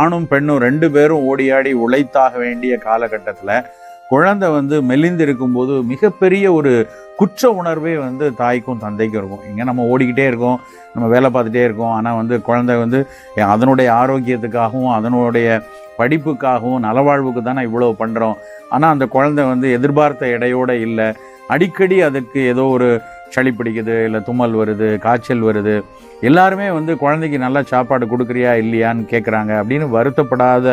ஆணும் பெண்ணும் 2 பேரும் ஓடியாடி உழைத்தாக வேண்டிய காலகட்டத்தில் குழந்தை மெலிந்து இருக்கும்போது மிகப்பெரிய ஒரு குற்ற உணர்வே தாய்க்கும் தந்தைக்கும் இருக்கும். எங்கே நம்ம ஓடிக்கிட்டே இருக்கோம், நம்ம வேலை பார்த்துட்டே இருக்கோம், ஆனால் குழந்தை அதனுடைய ஆரோக்கியத்துக்காகவும் அதனுடைய படிப்புக்காகவும் நலவாழ்வுக்கு தானே இவ்வளோ பண்ணுறோம். ஆனால் அந்த குழந்தை எதிர்பார்த்த எடையோடு இல்லை, அடிக்கடி அதுக்கு ஏதோ ஒரு சளி பிடிக்குது, இல்லை தும்மல் வருது, காய்ச்சல் வருது. எல்லாருமே குழந்தைக்கு நல்லா சாப்பாடு கொடுக்குறியா இல்லையான்னு கேட்குறாங்க அப்படின்னு வருத்தப்படாத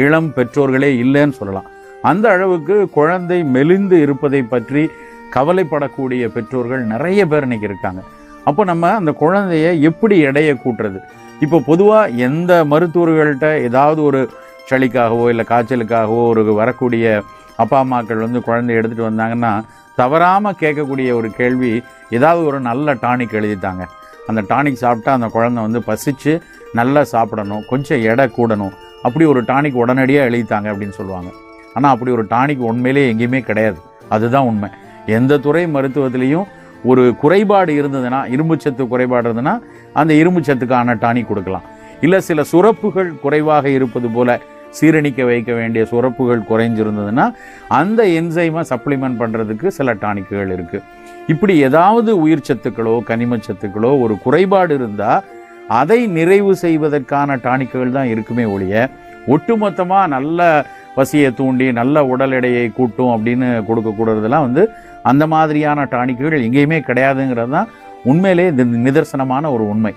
இளம் பெற்றோர்களே இல்லைன்னு சொல்லலாம். அந்த அளவுக்கு குழந்தை மெலிந்து இருப்பதை பற்றி கவலைப்படக்கூடிய பெற்றோர்கள் நிறைய பேர் இன்றைக்கி இருக்காங்க. அப்போ நம்ம அந்த குழந்தைய எப்படி எடையை கூட்டுறது? இப்போ பொதுவாக எந்த மருத்துவர்கள்ட்ட ஏதாவது ஒரு சளிக்காகவோ இல்லை காய்ச்சலுக்காகவோ வரக்கூடிய அப்பா அம்மாக்கள் குழந்தைய எடுத்துகிட்டு வந்தாங்கன்னா தவறாமல் கேட்கக்கூடிய ஒரு கேள்வி, ஏதாவது ஒரு நல்ல டானிக் எழுதிட்டாங்க, அந்த டானிக் சாப்பிட்டா அந்த குழந்தை பசிச்சு நல்லா சாப்பிடணும், கொஞ்சம் எடை கூடணும், அப்படி ஒரு டானிக் உடனடியாக எழுதிட்டாங்க அப்படின்னு சொல்லுவாங்க. ஆனால் அப்படி ஒரு டானிக் உண்மையிலே எங்கேயுமே கிடையாது. அதுதான் உண்மை. எந்த துறை மருத்துவத்திலையும் ஒரு குறைபாடு இருந்ததுன்னா, இரும்புச்சத்து குறைபாடு இருந்ததுன்னா அந்த இரும்புச்சத்துக்கான டானிக் கொடுக்கலாம். இல்லை சில சுரப்புகள் குறைவாக இருப்பது போல் சீரணிக்க வைக்க வேண்டிய சுரப்புகள் குறைஞ்சிருந்ததுன்னா அந்த என்சைமை சப்ளிமெண்ட் பண்ணுறதுக்கு சில டானிக்குகள் இருக்குது. இப்படி ஏதாவது உயிர் சத்துக்களோ கனிம சத்துக்களோ ஒரு குறைபாடு இருந்தால் அதை நிறைவு செய்வதற்கான டானிக்குகள் தான் இருக்குமே ஒழிய ஒட்டுமொத்தமாக நல்ல பசியை தூண்டி நல்ல உடல் எடையை கூட்டும் அப்படின்னு கொடுக்கக்கூடதெல்லாம் அந்த மாதிரியான டானிக்குகள் எங்கேயுமே கிடையாதுங்கிறது தான் உண்மையிலே நிதர்சனமான ஒரு உண்மை.